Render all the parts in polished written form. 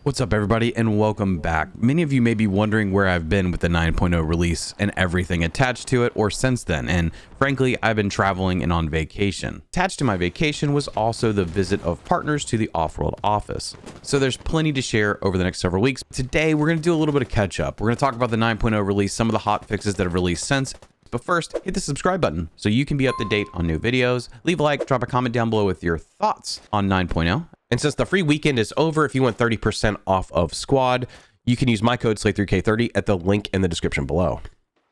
What's up, everybody, and welcome back. Many of you may be wondering where I've been with the 9.0 release and everything attached to it or since then, and frankly, I've been traveling and on vacation. Attached to my vacation was also the visit of partners to the Offworld office. So there's plenty to share over the next several weeks. Today, we're going to do a little bit of catch up. We're going to talk about the 9.0 release, some of the hot fixes that have released since. But first, hit the subscribe button so you can be up to date on new videos. Leave a like, drop a comment down below with your thoughts on 9.0. And since the free weekend is over, if you want 30% off of Squad, you can use my code SLAY3K30 at the link in the description below.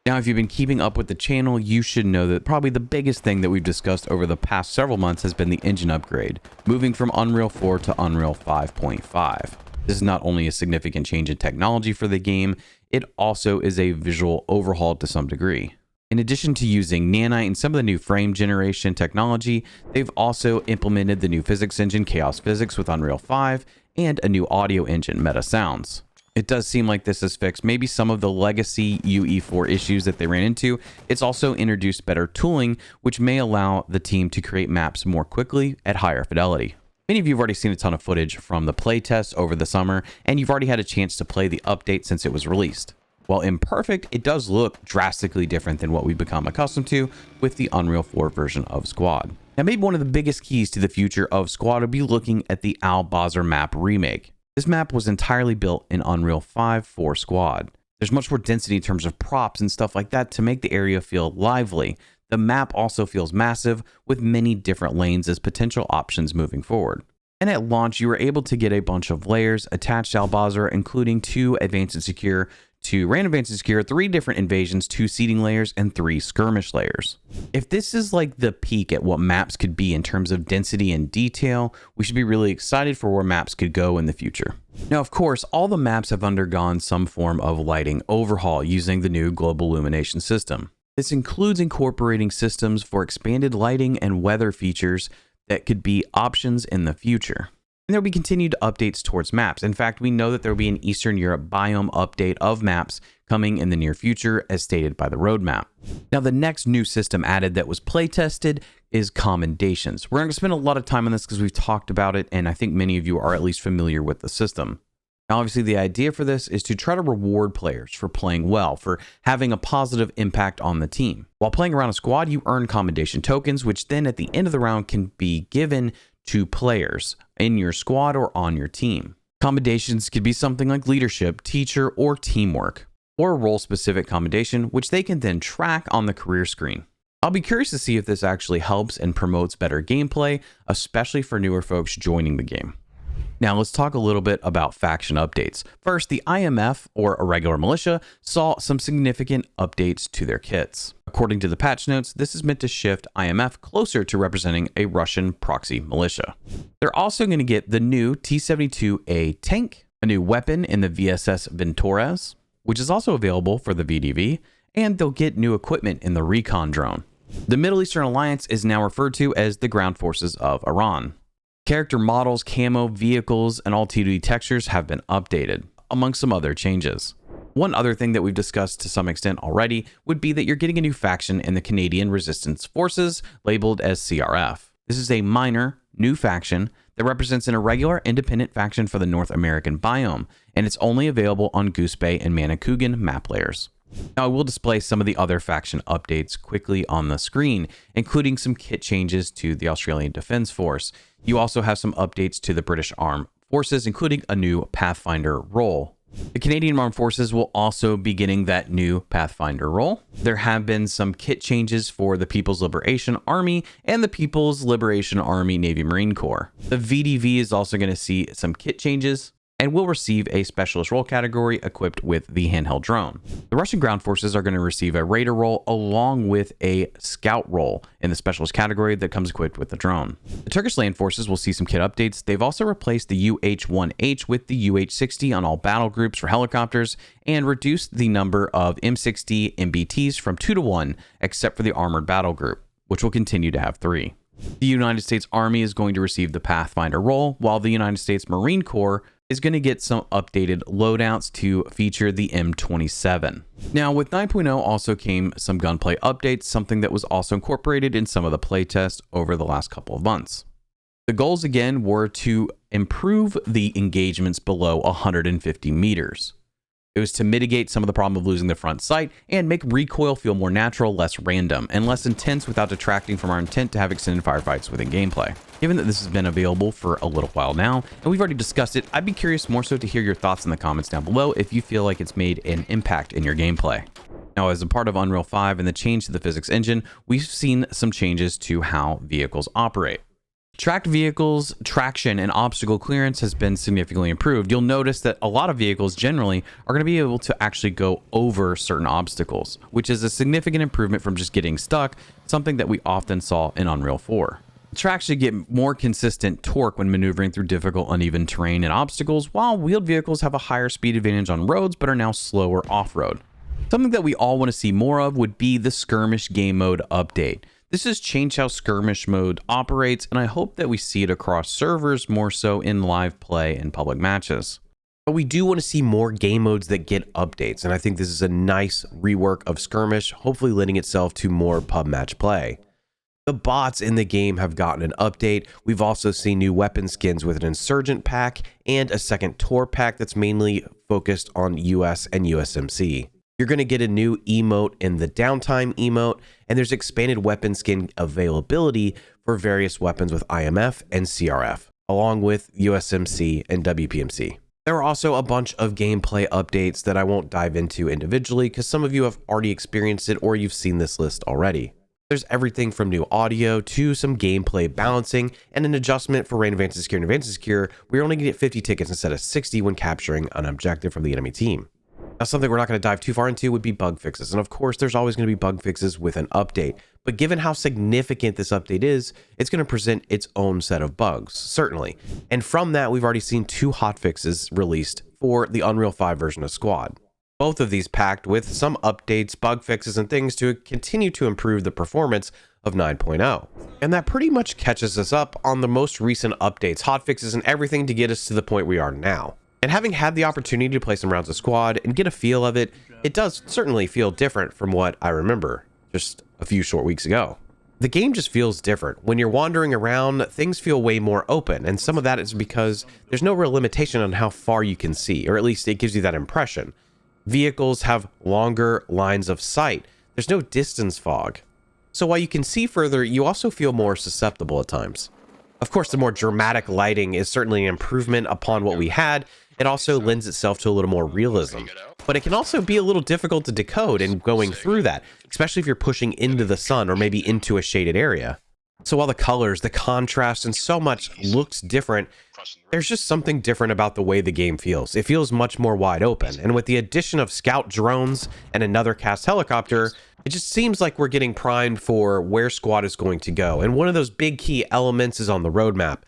Now, if you've been keeping up with the channel, you should know that probably the biggest thing that we've discussed over the past several months has been the engine upgrade, moving from Unreal 4 to Unreal 5.5. This is not only a significant change in technology for the game, it also is a visual overhaul to some degree. In addition to using nanite and some of the new frame generation technology, they've also implemented the new physics engine Chaos Physics with Unreal 5 and a new audio engine Meta Sounds. It does seem like this has fixed maybe some of the legacy UE4 issues that they ran into. It's also introduced better tooling, which may allow the team to create maps more quickly at higher fidelity. Many of you have already seen a ton of footage from the playtest over the summer, and you've already had a chance to play the update since it was released. While imperfect, it does look drastically different than what we've become accustomed to with the Unreal 4 version of Squad. Now, maybe one of the biggest keys to the future of Squad would be looking at the Basrah map remake. This map was entirely built in Unreal 5 for Squad. There's much more density in terms of props and stuff like that to make the area feel lively. The map also feels massive with many different lanes as potential options moving forward. And at launch, you were able to get a bunch of layers attached to Basrah, including 2 Advanced and Secure, 2 Random Advanced and Secure, 3 different invasions, 2 seeding layers, and 3 skirmish layers. If this is like the peak at what maps could be in terms of density and detail, we should be really excited for where maps could go in the future. Now, of course, all the maps have undergone some form of lighting overhaul using the new global illumination system. This includes incorporating systems for expanded lighting and weather features that could be options in the future. And there will be continued updates towards maps. In fact, we know that there will be an Eastern Europe biome update of maps coming in the near future, as stated by the roadmap. Now, the next new system added that was play tested is Commendations. We're going to spend a lot of time on this because we've talked about it, and I think many of you are at least familiar with the system. Now, obviously, the idea for this is to try to reward players for playing well, for having a positive impact on the team. While playing around a squad, you earn commendation tokens, which then at the end of the round can be given to players in your squad or on your team. Commendations could be something like leadership, teacher, or teamwork, or a role-specific commendation, which they can then track on the career screen. I'll be curious to see if this actually helps and promotes better gameplay, especially for newer folks joining the game. Now, let's talk a little bit about faction updates. First, the IMF, or Irregular Militia, saw some significant updates to their kits. According to the patch notes, this is meant to shift IMF closer to representing a Russian proxy militia. They're also going to get the new T-72A tank, a new weapon in the VSS Ventores, which is also available for the VDV, and they'll get new equipment in the recon drone. The Middle Eastern Alliance is now referred to as the Ground Forces of Iran. Character models, camo, vehicles, and all T2D textures have been updated, among some other changes. One other thing that we've discussed to some extent already would be that you're getting a new faction in the Canadian Resistance Forces, labeled as CRF. This is a minor, new faction that represents an irregular independent faction for the North American biome, and it's only available on Goose Bay and Manicouagan map layers. Now, I will display some of the other faction updates quickly on the screen, including some kit changes to the Australian Defence Force. You also have some updates to the British Armed Forces, including a new Pathfinder role. The Canadian Armed Forces will also be getting that new Pathfinder role. There have been some kit changes for the People's Liberation Army and the People's Liberation Army Navy Marine Corps. The VDV is also going to see some kit changes and will receive a specialist role category equipped with the handheld drone. The Russian ground forces are going to receive a raider role along with a scout role in the specialist category that comes equipped with the drone. The Turkish land forces will see some kit updates. They've also replaced the UH-1H with the UH-60 on all battle groups for helicopters and reduced the number of M60 MBTs from 2 to 1, except for the armored battle group, which will continue to have 3. The United States Army is going to receive the Pathfinder role, while the United States Marine Corps is going to get some updated loadouts to feature the M27. Now, with 9.0 also came some gunplay updates, something that was also incorporated in some of the playtests over the last couple of months. The goals again were to improve the engagements below 150 meters. It was to mitigate some of the problem of losing the front sight and make recoil feel more natural, less random, and less intense without detracting from our intent to have extended firefights within gameplay. Given that this has been available for a little while now, and we've already discussed it, I'd be curious more so to hear your thoughts in the comments down below if you feel like it's made an impact in your gameplay. Now, as a part of Unreal 5 and the change to the physics engine, we've seen some changes to how vehicles operate. Tracked vehicles, traction, and obstacle clearance has been significantly improved. You'll notice that a lot of vehicles generally are going to be able to actually go over certain obstacles, which is a significant improvement from just getting stuck, something that we often saw in Unreal 4. Tracks should get more consistent torque when maneuvering through difficult, uneven terrain and obstacles, while wheeled vehicles have a higher speed advantage on roads but are now slower off-road. Something that we all want to see more of would be the Skirmish game mode update. This has changed how Skirmish Mode operates, and I hope that we see it across servers more so in live play and public matches. But we do want to see more game modes that get updates, and I think this is a nice rework of Skirmish, hopefully lending itself to more pub match play. The bots in the game have gotten an update. We've also seen new weapon skins with an Insurgent pack and a second Tour pack that's mainly focused on US and USMC. You're going to get a new emote in the downtime emote, and there's expanded weapon skin availability for various weapons with IMF and CRF, along with USMC and WPMC. There are also a bunch of gameplay updates that I won't dive into individually because some of you have already experienced it or you've seen this list already. There's everything from new audio to some gameplay balancing and an adjustment for Rain Advanced Secure and Advanced Secure. We're only going to get 50 tickets instead of 60 when capturing an objective from the enemy team. Now, something we're not going to dive too far into would be bug fixes. And of course, there's always going to be bug fixes with an update. But given how significant this update is, it's going to present its own set of bugs, certainly. And from that, we've already seen 2 hotfixes released for the Unreal 5 version of Squad. Both of these packed with some updates, bug fixes, and things to continue to improve the performance of 9.0. And that pretty much catches us up on the most recent updates, hotfixes, and everything to get us to the point we are now. And having had the opportunity to play some rounds of Squad and get a feel of it, it does certainly feel different from what I remember just a few short weeks ago. The game just feels different. When you're wandering around, things feel way more open, and some of that is because there's no real limitation on how far you can see, or at least it gives you that impression. Vehicles have longer lines of sight. There's no distance fog. So while you can see further, you also feel more susceptible at times. Of course, the more dramatic lighting is certainly an improvement upon what we had. It also lends itself to a little more realism, but it can also be a little difficult to decode in going through that, especially if you're pushing into the sun or maybe into a shaded area. So while the colors, the contrast, and so much looks different, there's just something different about the way the game feels. It feels much more wide open, and with the addition of scout drones and another cast helicopter, it just seems like we're getting primed for where Squad is going to go. And one of those big key elements is on the roadmap,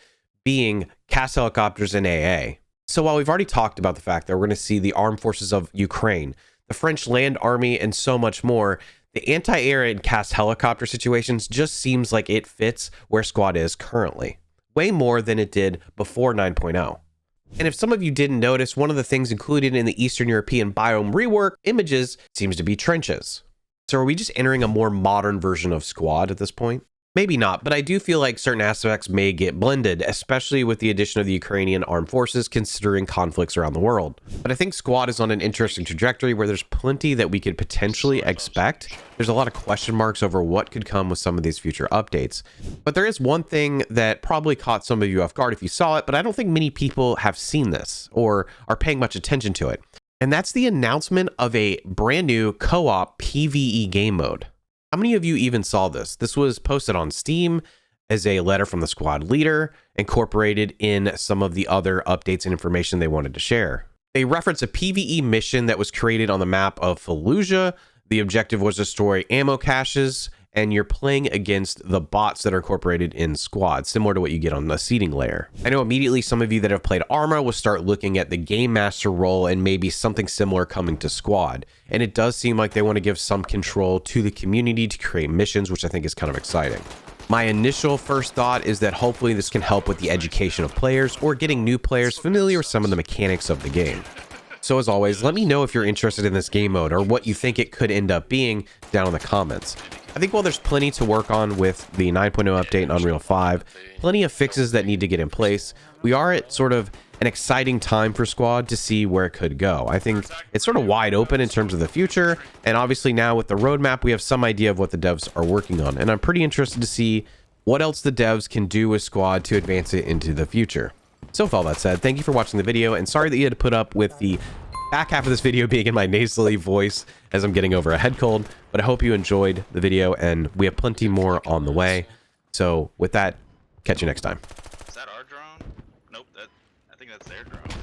being cast helicopters and AA. So while we've already talked about the fact that we're going to see the armed forces of Ukraine, the French land army, and so much more, the anti-air and cast helicopter situations just seems like it fits where Squad is currently, way more than it did before 9.0. And if some of you didn't notice, one of the things included in the Eastern European biome rework images seems to be trenches. So are we just entering a more modern version of Squad at this point? Maybe not, but I do feel like certain aspects may get blended, especially with the addition of the Ukrainian armed forces, considering conflicts around the world. But I think Squad is on an interesting trajectory where there's plenty that we could potentially expect. There's a lot of question marks over what could come with some of these future updates. But there is one thing that probably caught some of you off guard if you saw it, but I don't think many people have seen this or are paying much attention to it. And that's the announcement of a brand new co-op PvE game mode. How many of you even saw this? This was posted on Steam as a letter from the Squad leader, incorporated in some of the other updates and information they wanted to share. They reference a PvE mission that was created on the map of Fallujah. The objective was to destroy ammo caches, and you're playing against the bots that are incorporated in Squad, similar to what you get on the seeding layer. I know immediately some of you that have played Arma will start looking at the Game Master role and maybe something similar coming to Squad. And it does seem like they want to give some control to the community to create missions, which I think is kind of exciting. My initial first thought is that hopefully this can help with the education of players or getting new players familiar with some of the mechanics of the game. So as always, let me know if you're interested in this game mode or what you think it could end up being down in the comments. I think while there's plenty to work on with the 9.0 update in Unreal 5, plenty of fixes that need to get in place, we are at sort of an exciting time for Squad to see where it could go. I think it's sort of wide open in terms of the future, and obviously now with the roadmap, we have some idea of what the devs are working on, and I'm pretty interested to see what else the devs can do with Squad to advance it into the future. So with all that said, thank you for watching the video, and sorry that you had to put up with the back half of this video being in my nasally voice as I'm getting over a head cold, but I hope you enjoyed the video, and we have plenty more on the way. So with that, catch you next time. Is that our drone? Nope, I think that's their drone.